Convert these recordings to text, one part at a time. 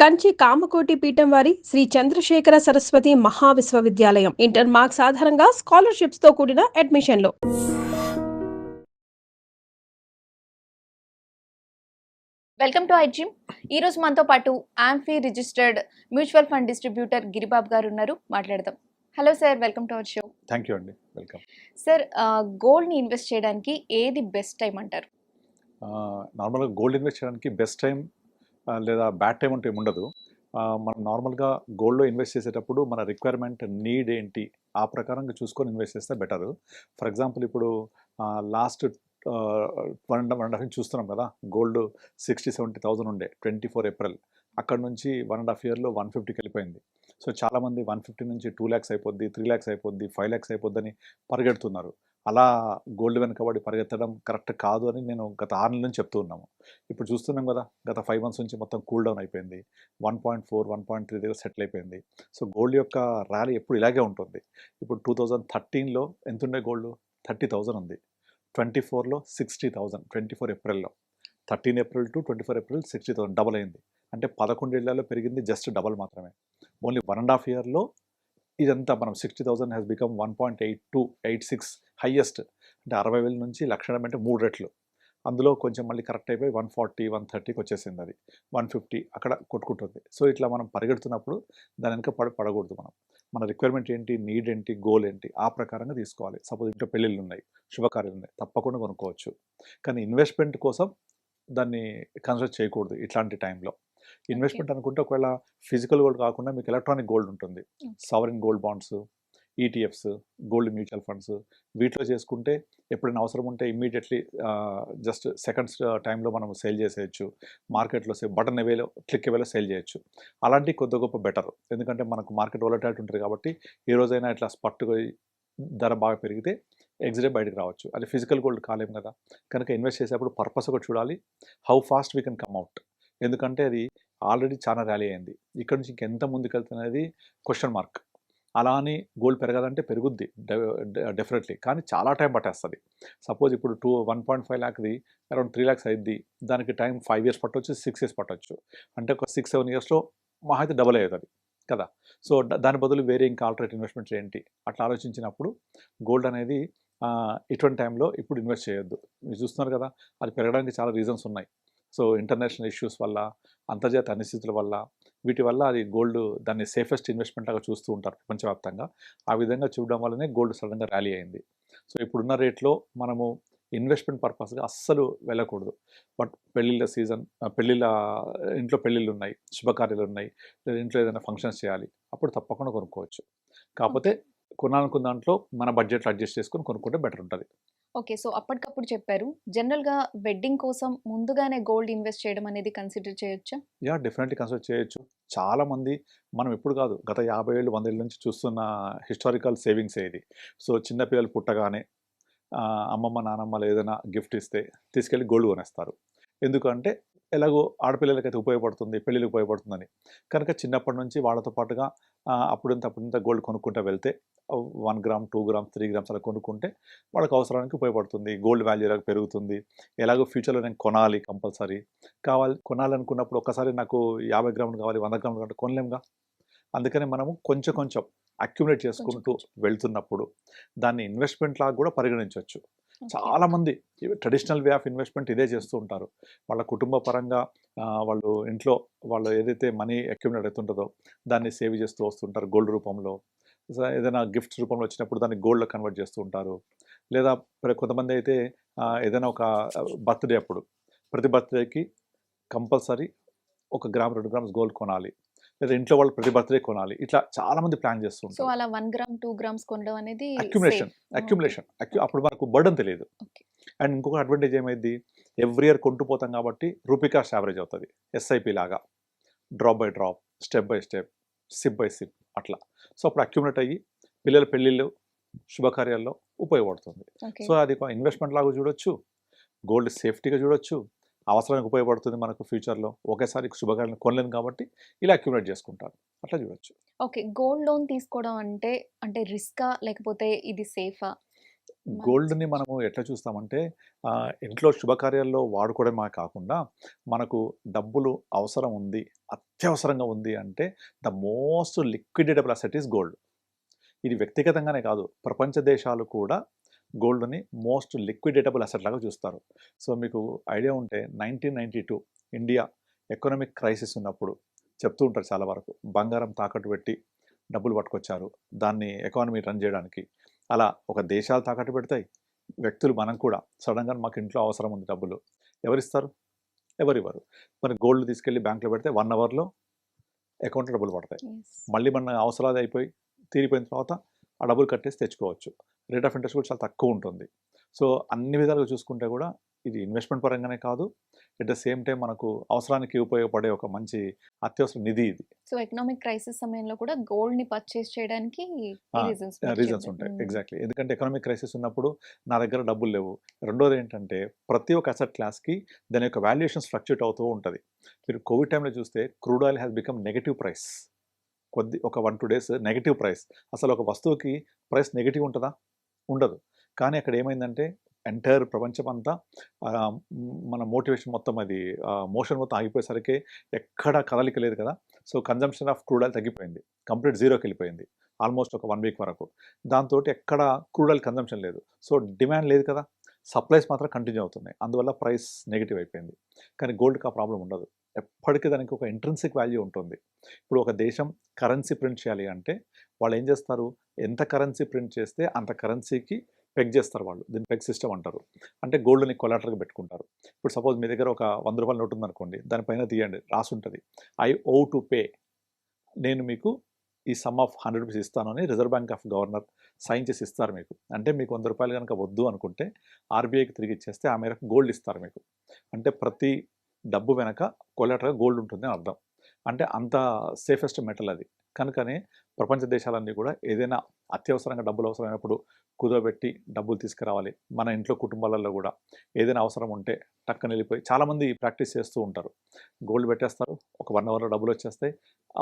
కంచి కామకోటి పీఠం వారి Sri Chandrasekhara Saraswathi Mahavishwavidyalayam inter marks ఆధారంగా scholarships తో కూడిన అడ్మిషన్లు. వెల్కమ్ టు ఐజిమ్. ఈరోజు మనతో పాటు AMFI registered mutual fund distributor Giribabu garu ఉన్నారు. మాట్లాడదాం. Hello sir, welcome to our show. Thank you అండి, వెల్కమ్. సార్, గోల్డ్ని ఇన్వెస్ట్ చేయడానికి ఏది బెస్ట్ టైం అంటారు? నార్మల్గా గోల్డ్ ఇన్వెస్ట్ చేయడానికి బెస్ట్ టైం లేదా బ్యాడ్ టైం అంటే ఉండదు. మనం నార్మల్గా గోల్డ్లో ఇన్వెస్ట్ చేసేటప్పుడు మన రిక్వైర్మెంట్ నీడ్ ఏంటి ఆ ప్రకారంగా చూసుకొని ఇన్వెస్ట్ చేస్తే బెటర్. ఫర్ ఎగ్జాంపుల్ ఇప్పుడు లాస్ట్ 1.5 చూస్తున్నాం కదా, గోల్డ్ 60-70,000 ఉండే 24 ఏప్రిల్. అక్కడ నుంచి 1.5 ఇయర్లో 150కి వెళ్ళిపోయింది. సో చాలామంది 150 నుంచి 2 lakhs అయిపోద్ది, 3 lakhs అయిపోద్ది, 5 lakhs అయిపోద్దని పరిగెడుతున్నారు. అలా గోల్డ్ వెనకబడి పరిగెత్తడం కరెక్ట్ కాదు అని నేను గత 6 నెలల నుంచి చెప్తూ ఉన్నాము. ఇప్పుడు చూస్తున్నాం కదా, గత 5 months నుంచి మొత్తం కూల్ డౌన్ అయిపోయింది. 1.4, 1.3 దగ్గర సెటిల్ అయిపోయింది. సో గోల్డ్ యొక్క ర్యాలీ ఎప్పుడు ఇలాగే ఉంటుంది. ఇప్పుడు 2013లో ఎంత ఉండే గోల్డ్? 30,000 ఉంది. 24లో 60,000, 24 ఏప్రిల్లో. 13 ఏప్రిల్ టు 24 ఏప్రిల్ 60,000, డబల్ అయింది. అంటే 11 ఏళ్లలో పెరిగింది జస్ట్ డబల్ మాత్రమే. ఓన్లీ 1.5 ఇయర్లో ఇదంతా మనం 60,000 హ్యాస్ బికమ్ 1.8286 హైయెస్ట్. అంటే 60,000 నుంచి 1,00,000 అంటే 3 రెట్లు. అందులో కొంచెం మళ్ళీ కరెక్ట్ అయిపోయి 140, 130కి వచ్చేసింది. అది 150 అక్కడ కొట్టుకుంటుంది. సో ఇట్లా మనం పరిగెడుతున్నప్పుడు దాని వెనక పడకూడదు. మన రిక్వైర్మెంట్ ఏంటి, నీడ్ ఏంటి, గోల్ ఏంటి ఆ ప్రకారంగా తీసుకోవాలి. సపోజ్ ఇంట్లో పెళ్ళిళ్ళు ఉన్నాయి, శుభకార్యాలు ఉన్నాయి, తప్పకుండా కొనుక్కోవచ్చు. కానీ ఇన్వెస్ట్మెంట్ కోసం దాన్ని కన్సిడర్ చేయకూడదు ఇట్లాంటి టైంలో. ఇన్వెస్ట్మెంట్ అనుకుంటే ఒకవేళ ఫిజికల్ గోల్డ్ కాకుండా మీకు ఎలక్ట్రానిక్ గోల్డ్ ఉంటుంది. Sovereign gold bonds, ETFs, gold mutual funds, వీటిలో చేసుకుంటే ఎప్పుడైనా అవసరం ఉంటే ఇమ్మీడియట్లీ జస్ట్ సెకండ్స్ టైంలో మనం సేల్ చేసేయచ్చు. మార్కెట్లో బటన్ అవేలో క్లిక్ అవేలో సేల్ చేయొచ్చు. అలాంటి కొద్ది గొప్ప బెటర్. ఎందుకంటే మనకు మార్కెట్ వోలటాలిటీ ఉంటుంది కాబట్టి ఏ రోజైనా ఇట్లా స్పట్టుగా ధర బాగా పెరిగితే ఎగ్జిడే బయటకు రావచ్చు. అది ఫిజికల్ గోల్డ్ కాలేము కదా. కనుక ఇన్వెస్ట్ చేసేటప్పుడు పర్పస్ ఒకటి చూడాలి, how fast we can come out. ఎందుకంటే అది ఆల్రెడీ చాలా ర్యాలీ అయింది. ఇక్కడ నుంచి ఇంకెంత ముందుకెళ్తున్నది క్వశ్చన్ మార్క్. అలా అని గోల్డ్ పెరగాలంటే పెరుగుద్ది డెఫినెట్లీ, కానీ చాలా టైం పట్టేస్తుంది. సపోజ్ ఇప్పుడు 1.5 lakhది అరౌండ్ 3 lakhs అయింది. దానికి టైం 5 years పట్టవచ్చు, 6 years పట్టవచ్చు. అంటే ఒక 6-7 yearsలో మహా అయితే డబుల్ అయ్యేది కదా. సో దాని బదులు వేరే ఇంకా ఆల్టర్నేట్ ఇన్వెస్ట్మెంట్స్ ఏంటి అట్లా ఆలోచించినప్పుడు గోల్డ్ అనేది ఇటువంటి టైంలో ఇప్పుడు ఇన్వెస్ట్ చేయొద్దు. మీరు చూస్తున్నారు కదా, అది పెరగడానికి చాలా రీజన్స్ ఉన్నాయి. సో ఇంటర్నేషనల్ ఇష్యూస్ వల్ల, అంతర్జాతీయ అనిశ్చితుల వల్ల, వీటి వల్ల అది గోల్డ్ దాన్ని సేఫెస్ట్ ఇన్వెస్ట్మెంట్ లాగా చూస్తూ ఉంటారు ప్రపంచవ్యాప్తంగా. ఆ విధంగా చూడడం వల్లనే గోల్డ్ సడన్గా ర్యాలీ అయింది. సో ఇప్పుడున్న రేట్లో మనము ఇన్వెస్ట్మెంట్ పర్పస్గా అస్సలు వెళ్ళకూడదు. బట్ పెళ్ళిళ్ళ సీజన్, ఇంట్లో పెళ్ళిళ్ళు ఉన్నాయి, శుభకార్యాలు ఉన్నాయి, లేదా ఇంట్లో ఏదైనా ఫంక్షన్స్ చేయాలి, అప్పుడు తప్పకుండా కొనుక్కోవచ్చు. కాకపోతే కొనాలనుకున్న దాంట్లో మన బడ్జెట్లో అడ్జస్ట్ చేసుకొని కొనుక్కుంటే బెటర్ ఉంటుంది. ఓకే, సో అప్పటికప్పుడు చెప్పారు. జనరల్గా వెడ్డింగ్ కోసం ముందుగానే గోల్డ్ ఇన్వెస్ట్ చేయడం అనేది కన్సిడర్ చేయొచ్చా? యా, డెఫినెట్లీ కన్సిడర్ చేయొచ్చు. చాలామంది మనం ఎప్పుడు కాదు, గత 50 ఏళ్ళు 100 ఏళ్ళ నుంచి చూస్తున్న హిస్టారికల్ సేవింగ్స్ ఇది. సో చిన్నపిల్లలు పుట్టగానే అమ్మమ్మ నానమ్మలు ఏదైనా గిఫ్ట్ ఇస్తే తీసుకెళ్ళి గోల్డ్ కొనేస్తారు. ఎందుకంటే ఎలాగో ఆడపిల్లలకైతే ఉపయోగపడుతుంది, పెళ్ళిళ్ళకి ఉపయోగపడుతుందని. కనుక చిన్నప్పటి నుంచి వాళ్ళతో పాటుగా అప్పుడింత గోల్డ్ కొనుక్కుంటూ వెళ్తే 1 గ్రామ్, 2 grams, 3 grams అలా కొనుక్కుంటే వాళ్ళకి అవసరానికి ఉపయోగపడుతుంది. గోల్డ్ వాల్యూ ఎలాగో పెరుగుతుంది. ఎలాగో ఫ్యూచర్లో నేను కొనాలి, కంపల్సరీ కొనాలనుకున్నప్పుడు ఒక్కసారి నాకు 50 గ్రాములు కావాలి, 100 గ్రాములు కావాలి, కొనలేముగా. అందుకని మనము కొంచెం అక్యుములేట్ చేసుకుంటూ వెళ్తున్నప్పుడు దాన్ని ఇన్వెస్ట్మెంట్ లాగా కూడా పరిగణించవచ్చు. చాలామంది ట్రెడిషనల్ వే ఆఫ్ ఇన్వెస్ట్మెంట్ ఇదే చేస్తూ ఉంటారు. వాళ్ళ కుటుంబ పరంగా వాళ్ళు ఇంట్లో వాళ్ళు ఏదైతే మనీ అక్యుములేట్ అవుతుంటుందో దాన్ని సేవ్ చేస్తూ వస్తుంటారు గోల్డ్ రూపంలో. ఏదైనా గిఫ్ట్స్ రూపంలో వచ్చినప్పుడు దాన్ని గోల్డ్లో కన్వర్ట్ చేస్తూ ఉంటారు. లేదా కొంతమంది అయితే ఏదైనా ఒక బర్త్డే అప్పుడు ప్రతి బర్త్డేకి కంపల్సరీ 1 గ్రామ్, 2 grams గోల్డ్ కొనాలి, లేదా ఇంట్లో వాళ్ళు ప్రతి బర్త్డే కొనాలి. ఇట్లా చాలామంది ప్లాన్ చేస్తూ సో ఉంటారు. అలా 1 గ్రామ్, 2 grams కొనడం అనేది అక్యుములేషన్ అప్పుడు మనకు బర్డన్ తెలియదు. Okay. అండ్ ఇంకొక అడ్వాంటేజ్ ఏమైంది, ఎవ్రీ ఇయర్ కొంటూ పోతాం కాబట్టి రూపీ కాస్ట్ యావరేజ్ అవుతుంది. ఎస్ఐపి లాగా drop by drop, step by step, SIP by SIP అట్లా. సో అప్పుడు అక్యుములేట్ అయ్యి పిల్లల పెళ్ళిళ్ళు, శుభకార్యాల్లో ఉపయోగపడుతుంది. సో అది ఒక ఇన్వెస్ట్మెంట్ లాగా చూడొచ్చు, గోల్డ్ సేఫ్టీగా చూడొచ్చు, అవసరానికి ఉపయోగపడుతుంది మనకు ఫ్యూచర్లో. ఒకేసారి శుభకార్యాలను కొనలేను కాబట్టి ఇలా అక్యుములేట్ చేసుకుంటారు, అట్లా చూడొచ్చు. ఓకే, గోల్డ్ లోన్ తీసుకోవడం అంటే రిస్కా లేకపోతే ఇది సేఫా? గోల్డ్‌ని మనము ఎట్లా చూస్తామంటే ఇంట్లో శుభకార్యాల్లో వాడుకోవడమే కాకుండా మనకు డబ్బులు అవసరం ఉంది, అత్యవసరంగా ఉంది అంటే the most liquidatable asset is gold. ఇది వ్యక్తిగతంగానే కాదు, ప్రపంచ దేశాలు కూడా గోల్డ్‌ని మోస్ట్ లిక్విడేటబుల్ అసెట్ లాగా చూస్తారు. సో మీకు ఐడియా ఉంటే 1992 ఇండియా ఎకనామిక్ క్రైసిస్ ఉన్నప్పుడు చెప్తూ ఉంటారు చాలా వరకు. బంగారం తాకట్టు పెట్టి డబ్బులు పట్టుకొచ్చారు దాన్ని ఎకానమీ రన్ చేయడానికి. అలా ఒక దేశాలు తాకట్టు పెడతాయి, వ్యక్తులు మనం కూడా సడన్గా మాకు ఇంట్లో అవసరం ఉంది డబ్బులు, ఎవరిస్తారు? ఎవరివ్వరు. మరి గోల్డ్ తీసుకెళ్ళి బ్యాంక్లో పెడితే 1 అవర్లో అకౌంట్లో డబ్బులు పడతాయి. మళ్ళీ మన అవసరాలు అయిపోయి తీరిపోయిన తర్వాత ఆ డబ్బులు కట్టేసి తెచ్చుకోవచ్చు. రేట్ ఆఫ్ ఇంట్రెస్ట్ కూడా చాలా తక్కువ ఉంటుంది. సో అన్ని విధాలుగా చూసుకుంటే కూడా ఇది ఇన్వెస్ట్మెంట్ పరంగానే కాదు, ఎట్ ద సేమ్ టైం మనకు అవసరానికి ఉపయోగపడే ఒక మంచి అత్యవసర నిధి ఇది. సో ఎకనామిక్ క్రైసిస్ సమయంలో కూడా గోల్డ్ ని పర్చేస్ చేయడానికి రీజన్స్ ఉంటాయి. ఎగ్జాక్ట్లీ, ఎందుకంటే ఎకనామిక్ క్రైసిస్ ఉన్నప్పుడు నా దగ్గర డబ్బులు లేవు. రెండోది ఏంటంటే ప్రతి ఒక్క అసెట్ క్లాస్కి దాని యొక్క వాల్యుయేషన్స్ ఫ్లక్చుయేట్ అవుతూ ఉంటుంది. మీరు కోవిడ్ టైంలో చూస్తే crude oil has become negative price. ఒక 1-2 డేస్ నెగటివ్ ప్రైస్. అసలు ఒక వస్తువుకి ప్రైస్ నెగటివ్ ఉంటుందా? ఉండదు. కానీ అక్కడ ఏమైందంటే ఎంటైర్ ప్రపంచం అంతా మన మోటివేషన్ మొత్తం అది మోషన్ మొత్తం ఆగిపోయేసరికి ఎక్కడ కదలిక లేదు కదా. So consumption of crude oil తగ్గిపోయింది, కంప్లీట్ జీరోకి వెళ్ళిపోయింది ఆల్మోస్ట్ ఒక 1 వీక్ వరకు. దాంతో ఎక్కడ క్రూడ్ ఆయిల్ కన్జంప్షన్ లేదు. సో డిమాండ్ లేదు కదా, సప్లైస్ మాత్రం కంటిన్యూ అవుతున్నాయి. అందువల్ల ప్రైస్ నెగిటివ్ అయిపోయింది. కానీ గోల్డ్కి ఆ ప్రాబ్లం ఉండదు. ఎప్పటికీ దానికి ఒక ఇంట్రెన్సిక్ వాల్యూ ఉంటుంది. ఇప్పుడు ఒక దేశం కరెన్సీ ప్రింట్ చేయాలి అంటే వాళ్ళు ఏం చేస్తారు, ఎంత కరెన్సీ ప్రింట్ చేస్తే అంత కరెన్సీకి పెగ్ చేస్తారు వాళ్ళు. దీన్ని పెగ్ సిస్టమ్ అంటారు. అంటే గోల్డ్ని కొలాటర్గా పెట్టుకుంటారు. ఇప్పుడు సపోజ్ మీ దగ్గర ఒక 100 రూపాయల నోట్ ఉందనుకోండి, దానిపైన తీయండి, రాసి ఉంటుంది ఐ ఓ టు పే, నేను మీకు ఈ సమ్ ఆఫ్ 100 రూపీస్ ఇస్తాను అని Reserve Bank of governor sign చేసి ఇస్తారు మీకు. అంటే మీకు 100 రూపాయలు కనుక వద్దు అనుకుంటే ఆర్బీఐకి తిరిగి ఇచ్చేస్తే ఆ మేరకు గోల్డ్ ఇస్తారు మీకు. అంటే ప్రతి డబ్బు వెనక కొలాటర్గా గోల్డ్ ఉంటుంది అని అర్థం. అంటే అంత సేఫెస్ట్ మెటల్ అది. కనుకనే ప్రపంచ దేశాలన్నీ కూడా ఏదైనా అత్యవసరంగా డబ్బులు అవసరమైనప్పుడు కుదవబెట్టి డబ్బులు తీసుకురావాలి. మన ఇంట్లో కుటుంబాలలో కూడా ఏదైనా అవసరం ఉంటే టక్కన వెళ్ళిపోయి చాలామంది ప్రాక్టీస్ చేస్తూ ఉంటారు. గోల్డ్ పెట్టేస్తారు, ఒక 1 అవర్లో డబ్బులు వచ్చేస్తాయి,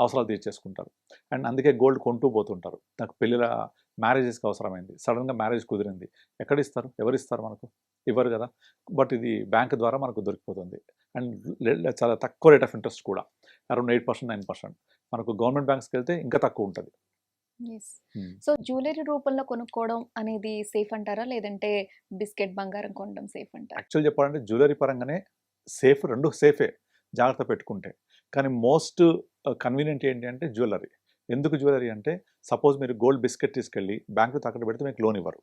అవసరాలు తీర్చేసుకుంటారు. అండ్ అందుకే గోల్డ్ కొంటూ పోతుంటారు. నాకు పెళ్ళిళ్ళ మ్యారేజెస్కి అవసరమైంది, సడన్గా మ్యారేజ్ కుదిరింది, ఎక్కడ ఇస్తారు? ఎవరిస్తారు మనకు? ఇవ్వరు కదా. బట్ ఇది బ్యాంక్ ద్వారా మనకు దొరికిపోతుంది. అండ్ చాలా తక్కువ రేట్ ఆఫ్ ఇంట్రెస్ట్ కూడా, అరౌండ్ 8%, 9%. మనకు గవర్నమెంట్ బ్యాంక్స్కి వెళ్తే ఇంకా తక్కువ ఉంటుంది. సో జ్యువెలరీ రూపంలో కొనుక్కోవడం అనేది సేఫ్ అంటారా, లేదంటే బిస్కెట్ బంగారం కొనడం సేఫ్ అంటారా? యాక్చువల్ చెప్పాలంటే జ్యువెలరీ పరంగానే సేఫ్, రెండు సేఫే జాగ్రత్త పెట్టుకుంటే. కానీ మోస్ట్ కన్వీనియంట్ ఏంటి అంటే జ్యువెలరీ. ఎందుకు జ్యువెలరీ అంటే సపోజ్ మీరు గోల్డ్ బిస్కెట్ తీసుకెళ్ళి బ్యాంకు తాకట్టు పెడితే మీకు లోన్ ఇవ్వరు.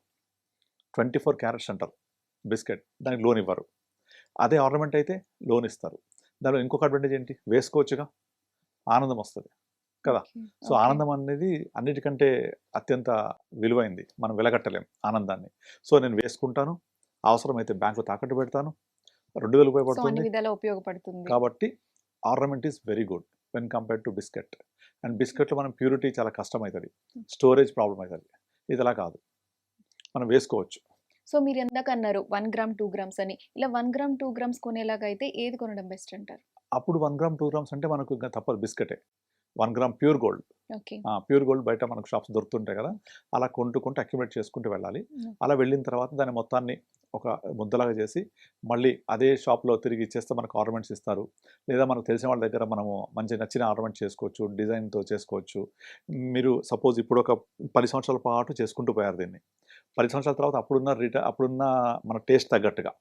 24 క్యారెట్స్ అంటారు బిస్కెట్, దానికి లోన్ ఇవ్వరు. అదే ఆర్నమెంట్ అయితే లోన్ ఇస్తారు. దానిలో ఇంకొక అడ్వాంటేజ్ ఏంటి, వేసుకోవచ్చుగా, ఆనందం వస్తుంది కదా. సో ఆనందం అనేది అన్నిటికంటే అత్యంత విలువైంది, మనం వెలగట్టలేం ఆనందాన్ని. సో నేను వేసుకుంటాను, అవసరమైతే బ్యాంకులో తాకట్టు పెడతాను, 2000 ఉపయోగపడుతుంది. కాబట్టి ornament is very good when compared to biscuit. And బిస్కెట్లో మనం ప్యూరిటీ చాలా కష్టం అవుతుంది, స్టోరేజ్ ప్రాబ్లం అవుతుంది. ఇది అలా కాదు, మనం వేసుకోవచ్చు. సో మీరు ఎందాక అన్నారు 1 గ్రామ్ 2 గ్రామ్స్ అని, ఇలా 1 గ్రామ్ 2 గ్రామ్స్ కొనేలాగా అయితే ఏది కొనడం బెస్ట్ అంటారు? అప్పుడు 1 గ్రామ్ 2 గ్రామ్స్ అంటే మనకు ఇంకా తప్పదు, బిస్కెటే. 1 gram pure gold, okay, pure gold బయట మనకు షాప్స్ దొరుకుతుంటాయి కదా, అలా కొంటూ అక్యుములేట్ చేసుకుంటూ వెళ్ళాలి. అలా వెళ్ళిన తర్వాత దాని మొత్తాన్ని ఒక ముద్దలాగా చేసి మళ్ళీ అదే షాప్లో తిరిగి ఇచ్చేస్తే మనకు ఆర్నమెంట్స్ ఇస్తారు. లేదా మనకు తెలిసిన వాళ్ళ దగ్గర మనము మంచి నచ్చిన ఆర్నమెంట్ చేసుకోవచ్చు, డిజైన్తో చేసుకోవచ్చు. మీరు సపోజ్ ఇప్పుడు ఒక 10 సంవత్సరాల పాటు చేసుకుంటూ పోయారు దీన్ని, 10 సంవత్సరాల తర్వాత అప్పుడున్న మన టేస్ట్ తగ్గట్టుగా,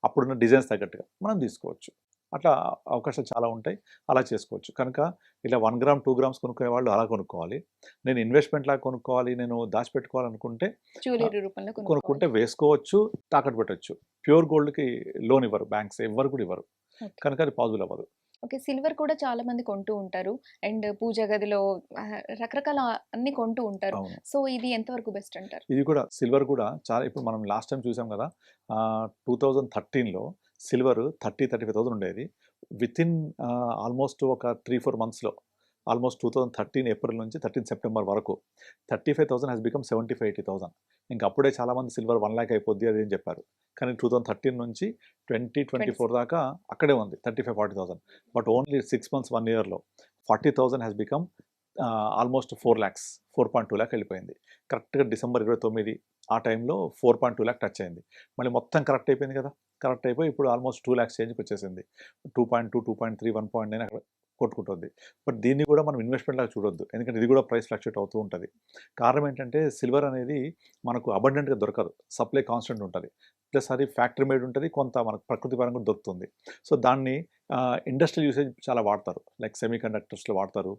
అప్పుడున్న డిజైన్స్ తగ్గట్టుగా మనం తీసుకోవచ్చు. అట్లా అవకాశాలు చాలా ఉంటాయి, అలా చేసుకోవచ్చు. కనుక ఇలా 1 గ్రామ్ 2 గ్రామ్స్ కొనుక్కునే వాళ్ళు అలా కొనుక్కోవాలి. నేను ఇన్వెస్ట్మెంట్ లాగా కొనుక్కోవాలి, నేను దాచిపెట్టుకోవాలనుకుంటే జ్యువెలరీ రూపంలో కొనుక్కుంటే వేసుకోవచ్చు, తాకట్టు పెట్టచ్చు. ప్యూర్ గోల్డ్కి లోన్ ఇవ్వరు బ్యాంక్స్, ఎవ్వరు కూడా ఇవ్వరు. కనుక అది పాజిబుల్ అవ్వదు. ఓకే, సిల్వర్ కూడా చాలా మంది కొంటూ ఉంటారు, అండ్ పూజ గదిలో రకరకాల అన్ని కొంటూ ఉంటారు. సో ఇది ఎంతవరకు బెస్ట్ అంటారు? ఇది కూడా సిల్వర్ కూడా చాలా, ఇప్పుడు మనం లాస్ట్ టైం చూసాం కదా, 2013లో సిల్వర్ 30,000-35,000 ఉండేది. వితిన్ ఆల్మోస్ట్ ఒక 3-4 మంత్స్లో, ఆల్మోస్ట్ 2013 ఏప్రిల్ నుంచి 13 సెప్టెంబర్ వరకు 35,000 హ్యాస్ బికమ్ 75,000-80,000. ఇంకా అప్పుడే చాలామంది సిల్వర్ 1 lakh అయిపోద్ది అది అని చెప్పారు. కానీ 2013 నుంచి 2024 దాకా అక్కడే ఉంది 35,000-40,000. But only 6 months 1 yearలో 40,000 has become almost 4 lakhs, 4.2 lakh వెళ్ళిపోయింది. కరెక్ట్గా డిసెంబర్ 29 ఆ టైంలో 4.2 ల్యాక్ టచ్ అయింది. మళ్ళీ మొత్తం కరెక్ట్ అయిపోయింది కదా! కరెక్ట్ అయిపోయి ఇప్పుడు ఆల్మోస్ట్ 2 లాక్స్ చేంజ్‌కి వచ్చేసింది. 2.2, 2.3, 1.9 అక్కడ కొట్టుకుంటుంది. బట్ దీన్ని కూడా మనం ఇన్వెస్ట్‌మెంట్ లాగా చూడొద్దు. ఎందుకంటే ఇది కూడా ప్రైస్ ఫ్లక్చుయేట్ అవుతూ ఉంటది. కారణం ఏంటంటే సిల్వర్ అనేది మనకు అబండెంట్‌గా దొరకదు. సప్లై కాన్స్టెంట్ ఉంటది. ప్లస్ అది ఫ్యాక్టరీ మేడ్ ఉంటది. కొంత మనకు ప్రకృతి పరంగా దొరుకుతుంది. సో దాన్ని ఇండస్ట్రియల్ యూసేజ్ చాలా వాడతారు. లైక్ సెమీ కండక్టర్స్‌లో వాడతారు.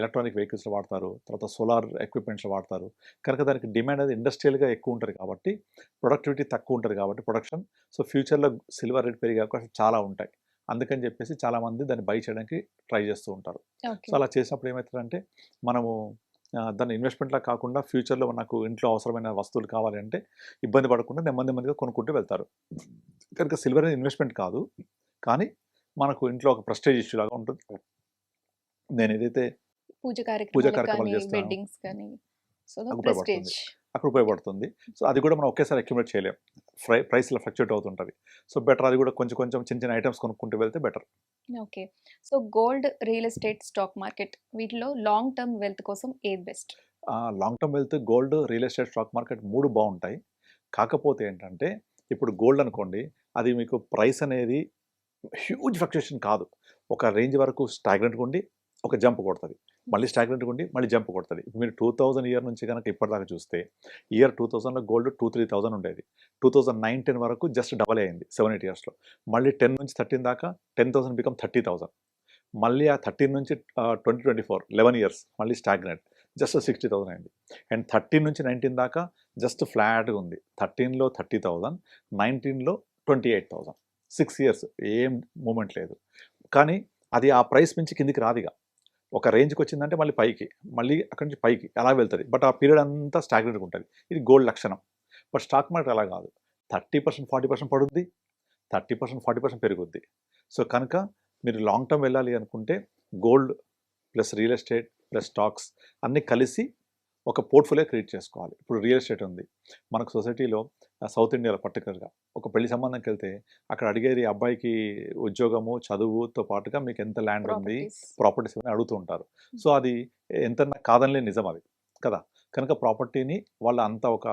ఎలక్ట్రానిక్ వెహికల్స్‌లో వాడతారు. తర్వాత సోలార్ ఎక్విప్‌మెంట్స్‌లో వాడతారు. కనుక దానికి డిమాండ్ అనేది ఇండస్ట్రియల్‌గా ఎక్కువ ఉంటది కాబట్టి ప్రొడక్టివిటీ తక్కువ ఉంటది కాబట్టి ప్రొడక్షన్. సో ఫ్యూచర్‌లో సిల్వర్ రేట్ పెరిగే అవకాశాలు చాలా ఉంటాయి. అందుకని చెప్పేసి చాలామంది దాన్ని బై చేయడానికి ట్రై చేస్తూ ఉంటారు. So okay. అలా చేసినప్పుడు ఏమవుతదంటే మనము దాన్ని ఇన్వెస్ట్‌మెంట్‌లా కాకుండా ఫ్యూచర్‌లో నాకు ఇంట్లో అవసరమైన వస్తువులు కావాలి అంటే ఇబ్బంది పడకుండా నెమ్మదిగా కొనుక్కుంటూ వెళ్తారు. కనుక సిల్వర్ అనేది ఇన్వెస్ట్‌మెంట్ కాదు. కానీ మనకు ఇంట్లో ఒక ప్రెస్టీజ్ ఇష్యూ లాగా ఉంటుంది. నేనేదైతే పూజ పూజా కార్యక్రమాలకు కార్యక్రమాలు కానీ, చేస్తున్నానో వెడ్డింగ్స్ కానీ. సో ద నాకు ప్రెస్టీజ్. ఉపయోగపడుతుంది. అక్కడ ఉపయోగపడుతుంది. సో అది కూడా మనం ఒకేసారి అక్యుములేట్ చేయలేం. ప్రైస్ ఇలా ఫ్లక్చుయేట్ అవుతుంటది. సో బెటర్ అది కూడా కొంచెం కొంచెం చిన్న ఐటెమ్స్ కొనుక్కుంటూ వెళ్తే better. Okay. So gold, real estate, stock market వీటిలో లాంగ్ టర్మ్ వెల్త్ కోసం ఏది best? Long term wealth gold, real estate, stock market 3 బావుంటాయి. కాకపోతే ఏంటంటే ఇప్పుడు గోల్డ్ అనుకోండి అది మీకు ప్రైస్ అనేది హ్యూజ్ ఫ్లక్చుయేషన్ కాదు. ఒక రేంజ్ వరకు స్టాగ్నెంట్‌గా ఉండి ఒక జంప్ కొడతది. మళ్ళీ స్టాగ్నెంట్‌గా ఉండి మళ్ళీ జంప్ కొడతది. మీరు 2000 ఇయర్ నుంచి గనక ఇప్పటిదాకా చూస్తే ఇయర్ 2000లో గోల్డ్ 2,000-3,000 ఉండేది. 2009, 10 వరకు జస్ట్ డబల్ అయింది 7, 8 ఇయర్స్‌లో. మళ్ళీ 10 నుంచి 13 దాకా 10,000 బికమ్ 30,000. మళ్ళీ ఆ 13 నుంచి 2024 11 ఇయర్స్ మళ్ళీ స్టాగ్నెంట్. జస్ట్ 60,000 అయింది. అండ్ 13 నుంచి 19 దాకా జస్ట్ ఫ్లాట్‌గా ఉంది. 13లో 30,000, 19లో 28,000. 6 ఇయర్స్ ఏం మూవ్‌మెంట్ లేదు. కానీ అది ఆ ప్రైస్ నుంచి కిందికి రాదిగ. ఒక రేంజ్‌కి వచ్చిందంటే మళ్ళీ పైకి, మళ్ళీ అక్కడి నుంచి పైకి అలా వెళ్తది. బట్ ఆ పీరియడ్ అంతా స్టాగ్నెంట్‌గా ఉంటది. ఇది గోల్డ్ లక్షణం. బట్ స్టాక్ మార్కెట్ అలా కాదు. 30%, 40% పడుద్ది. 30%, 40% పెరుగుద్ది. సో కనుక మీరు లాంగ్ టర్మ్ వెళ్ళాలి అనుకుంటే gold plus real estate plus stocks అన్నీ కలిసి ఒక పోర్ట్‌ఫోలియో క్రియేట్ చేసుకోవాలి. ఇప్పుడు రియల్ ఎస్టేట్ ఉంది. మనకు సొసైటీలో సౌత్ ఇండియాలో పర్టిక్యులర్‌గా ఒక పెళ్లి సంబంధంకెళ్తే అక్కడ అడిగేది అబ్బాయికి ఉద్యోగము, చదువుతో పాటుగా మీకు ఎంత ల్యాండ్ ఉంది, ప్రాపర్టీస్. ప్రాపర్టీస్ ఇవన్నీ అడుగుతూ ఉంటారు. సో అది ఎంతన్నా కాదనలేని నిజం అది కదా! కనుక ప్రాపర్టీని వాళ్ళు అంత ఒక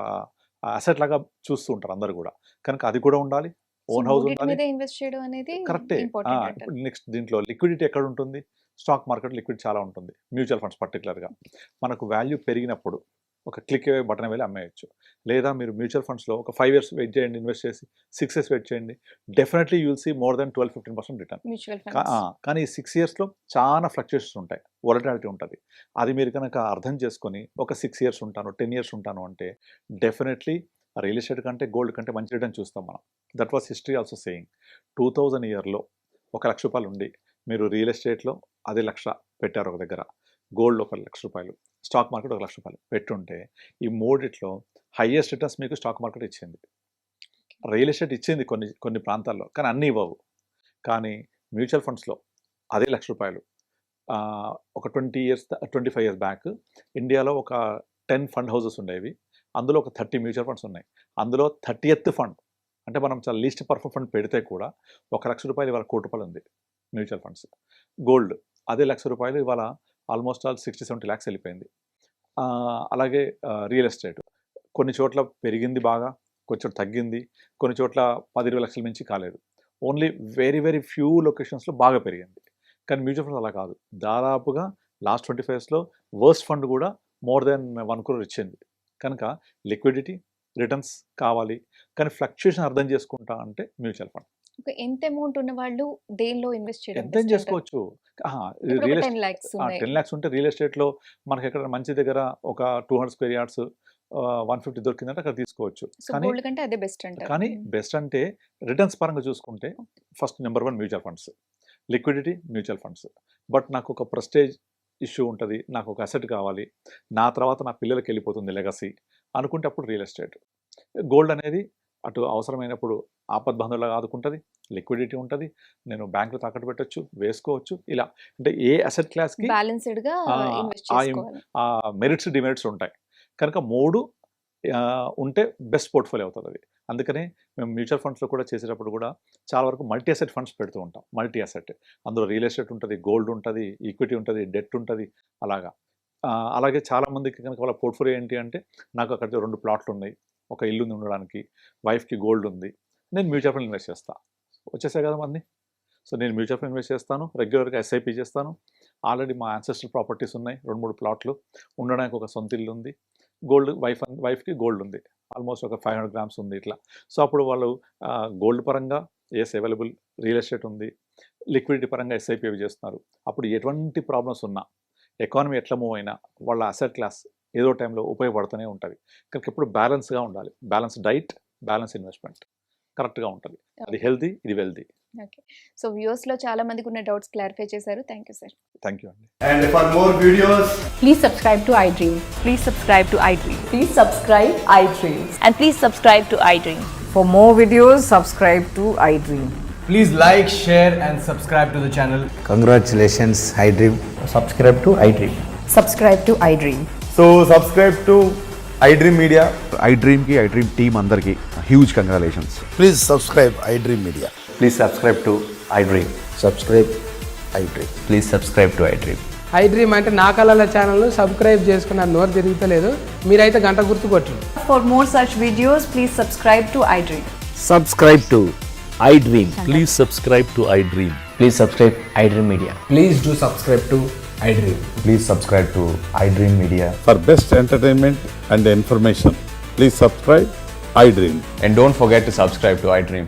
అసెట్ లాగా చూస్తూ ఉంటారు అందరూ గూడా. కనుక అది కూడా ఉండాలి. సో ఓన్ హౌస్ మూడిటి ఉండాలి. మీద ఇన్వెస్ట్ చేయడం అనేది కరెక్టే. ఇంపార్టెంట్ అంటారు. ఇప్పుడు నెక్స్ట్ దీంట్లో లిక్విడిటీ ఎక్కడుంటుంది? స్టాక్ మార్కెట్ లిక్విడ్ చాలా ఉంటుంది. మ్యూచువల్ ఫండ్స్ పర్టిక్యులర్‌గా. మనకు వాల్యూ పెరిగినప్పుడు ఒక క్లిక్ బటన్ వెళ్ళి అమ్మేయొచ్చు. లేదా మీరు మ్యూచువల్ ఫండ్స్‌లో ఒక 5 ఇయర్స్ వెయిట్ చేయండి ఇన్వెస్ట్ చేసి. 6 ఇయర్స్ వెయిట్ చేయండి. Definitely you will see more than 12-15% return. Mutual funds. కానీ ఈ 6 ఇయర్స్‌లో చాలా ఫ్లక్చుయేషన్స్ ఉంటాయి. వోలటాలిటీ ఉంటది. అది మీరు కనుక అర్థం చేసుకొని ఒక 6 ఇయర్స్ ఉంటాను, 10 ఇయర్స్ ఉంటాను అంటే డెఫినెట్లీ రియల్ ఎస్టేట్ కంటే, గోల్డ్ కంటే మంచి రిటర్న్ చూస్తాం మనం. That was history also saying. 2000 ఇయర్‌లో ఒక ₹1,00,000 ఉండి మీరు రియల్ ఎస్టేట్‌లో అదే 1,00,000 పెట్టారు ఒక దగ్గర. గోల్డ్ ఒక ₹1,00,000, స్టాక్ మార్కెట్ ఒక ₹1,00,000 పెట్టుంటే ఈ మూడిట్లో హైయెస్ట్ రిటర్న్స్ మీకు స్టాక్ మార్కెట్ ఇచ్చింది. రియల్ ఎస్టేట్ ఇచ్చింది కొన్ని కొన్ని ప్రాంతాల్లో. కానీ అన్నీ ఇవ్వవు. కానీ మ్యూచువల్ ఫండ్స్‌లో అదే ₹1,00,000 ఒక 20 ఇయర్స్ 25 ఇయర్స్ బ్యాక్ ఇండియాలో ఒక 10 ఫండ్ హౌసెస్ ఉండేవి. అందులో ఒక 30 మ్యూచువల్ ఫండ్స్ ఉన్నాయి. అందులో 30th ఫండ్ అంటే మనం చాలా లీస్ట్ పర్ఫార్మ్ ఫండ్ పెడితే కూడా ఒక ₹1,00,000 ఇవాళ ₹1,00,00,000 ఉంది మ్యూచువల్ ఫండ్స్. గోల్డ్ అదే ₹1,00,000 ఇవాళ ఆల్మోస్ట్ ఆల్ 60-70 లాక్స్ వెళ్ళిపోయింది. అలాగే రియల్ ఎస్టేట్ కొన్ని చోట్ల పెరిగింది బాగా, కొన్ని చోట్ల తగ్గింది, కొన్ని చోట్ల 10-20 లక్షల మించి కాలేదు. ఓన్లీ వెరీ వెరీ ఫ్యూ లొకేషన్స్‌లో బాగా పెరిగింది. కానీ మ్యూచువల్ ఫండ్స్ అలా కాదు. దాదాపుగా లాస్ట్ 25 ఇయర్స్‌లో వర్స్ట్ ఫండ్ కూడా మోర్ దెన్ 1 crore ఇచ్చింది. కనుక లిక్విడిటీ, రిటర్న్స్ కావాలి. కానీ ఫ్లక్చుయేషన్ అర్థం చేసుకుంటా అంటే మ్యూచువల్ ఫండ్. ఓకే. ఎంత అమౌంట్ ఉన్న వాళ్ళు దేనిలో ఇన్వెస్ట్ చేయడం ఎంతైనా బెస్ట్ అంటారు? చేసుకోవచ్చు. ఇప్పుడు ఒక రియల్ 10 lakhs ఉన్నాయి. 10 లాక్స్ ఉంటే రియల్ ఎస్టేట్‌లో మనకి ఎక్కడ మంచి దగ్గర ఒక 200 స్క్వేర్ యార్డ్స్ 150 దొరికిందంటే అక్కడ తీసుకోవచ్చు. సో కానీ గోల్డ్ కంటే అదే బెస్ట్ అంటారు. కానీ బెస్ట్ అంటే రిటర్న్స్ పరంగా చూసుకుంటే first number 1 mutual funds. Liquidity mutual funds. But నాకు ఒక ప్రెస్టేజ్ ఇష్యూ ఉంటది. నాకు ఒక అసెట్ కావాలి. నా తర్వాత నా పిల్లలకి వెళ్ళిపోతుంది లెగసీ అనుకుంటే అప్పుడు రియల్ ఎస్టేట్. గోల్డ్ అనేది అటు అవసరమైనప్పుడు ఆపద్బాంధవులాగా ఆదుకుంటది. లిక్విడిటీ ఉంటది. నేను బ్యాంక్‌లో తాకట్టు పెట్టొచ్చు, వేసుకోవచ్చు. ఇలా అంటే ఏ అసెట్ క్లాస్‌కి బ్యాలెన్స్‌డ్‌గా ఇన్వెస్ట్ ఆ చేసుకోవాలి. మెరిట్స్, డిమెరిట్స్ ఉంటాయి. కనుక 3 ఉంటే బెస్ట్ పోర్ట్‌ఫోలియో అవుతదది. అందుకనే మేము మ్యూచువల్ ఫండ్స్‌లో కూడా చేసేటప్పుడు కూడా చాలా వరకు మల్టీ అసెట్ ఫండ్స్ పెడుతూ ఉంటాం. Multi asset. అందులో రియల్ ఎస్టేట్ ఉంటది, గోల్డ్ ఉంటది, ఈక్విటీ ఉంటది, డెట్ ఉంటది అలాగా. అలాగే చాలా మందికి కనుక వాళ్ళ పోర్ట్‌ఫోలియో ఏంటి అంటే నాకు అక్కడ 2 ప్లాట్లు ఉన్నాయి. ఒక ఇల్లు ఉంది ఉండడానికి, వైఫ్కి గోల్డ్ ఉంది, నేను మ్యూచువల్ ఫండ్ ఇన్వెస్ట్ చేస్తాను. వచ్చేసాయి కదా మంది. సో నేను మ్యూచువల్ ఫండ్ ఇన్వెస్ట్ చేస్తాను, రెగ్యులర్గా ఎస్ఐపి చేస్తాను. ఆల్రెడీ మా యాన్సెస్ట్రల్ ప్రాపర్టీస్ ఉన్నాయి, 2-3 ప్లాట్లు, ఉండడానికి ఒక సొంత ఇల్లు ఉంది, గోల్డ్ వైఫ్కి గోల్డ్ ఉంది, ఆల్మోస్ట్ ఒక 500 గ్రామ్స్ ఉంది ఇట్లా. సో అప్పుడు వాళ్ళు గోల్డ్ పరంగా ఎస్ అవైలబుల్, రియల్ ఎస్టేట్ ఉంది, లిక్విడిటీ పరంగా ఎస్ఐపి అవి చేస్తున్నారు. అప్పుడు ఎటువంటి ప్రాబ్లమ్స్ ఉన్నా, ఎకానమీ ఎట్లా మూవ్ అయినా వాళ్ళ అసెట్ క్లాస్ ఏదో టైంలో ఉపయోగపడుతూనే ఉంటుంది. కనుక ఎప్పుడు బ్యాలెన్స్గా ఉండాలి. బ్యాలెన్స్ డైట్, బ్యాలెన్స్ ఇన్వెస్ట్మెంట్ కరెక్ట్గా ఉంటుంది. అది హెల్దీ, ఇది వెల్దీ. ఓకే. సో వ్యూవర్స్లో చాలా మందికి ఉన్న డౌట్స్ క్లారిఫై చేశారు. Thank you sir. Thank you అండి. And for more videos, Please subscribe to iDream. Please subscribe to iDream. Please subscribe iDream. And please subscribe to iDream. For more videos, subscribe to iDream. please like, share, and subscribe to the channel. Congratulations, iDream. Subscribe to iDream. Subscribe to iDream. So subscribe to iDream Media. iDream की iDream team अंदर की huge congratulations. Please subscribe iDream Media. Please subscribe to iDream. Subscribe iDream. Please subscribe to iDream. iDream అంటే నా కళల channel subscribe చేసుకున్నారు, నోరు తిరుగుతలేదు, మీరైతే గంట గుర్తు కొట్టండి. For more such videos, please subscribe to iDream. Subscribe to iDream. Please subscribe to iDream. Please subscribe iDream Media. Please do subscribe to iDream. Please subscribe to iDream Media. For best entertainment and information, please subscribe iDream. And don't forget to subscribe to iDream.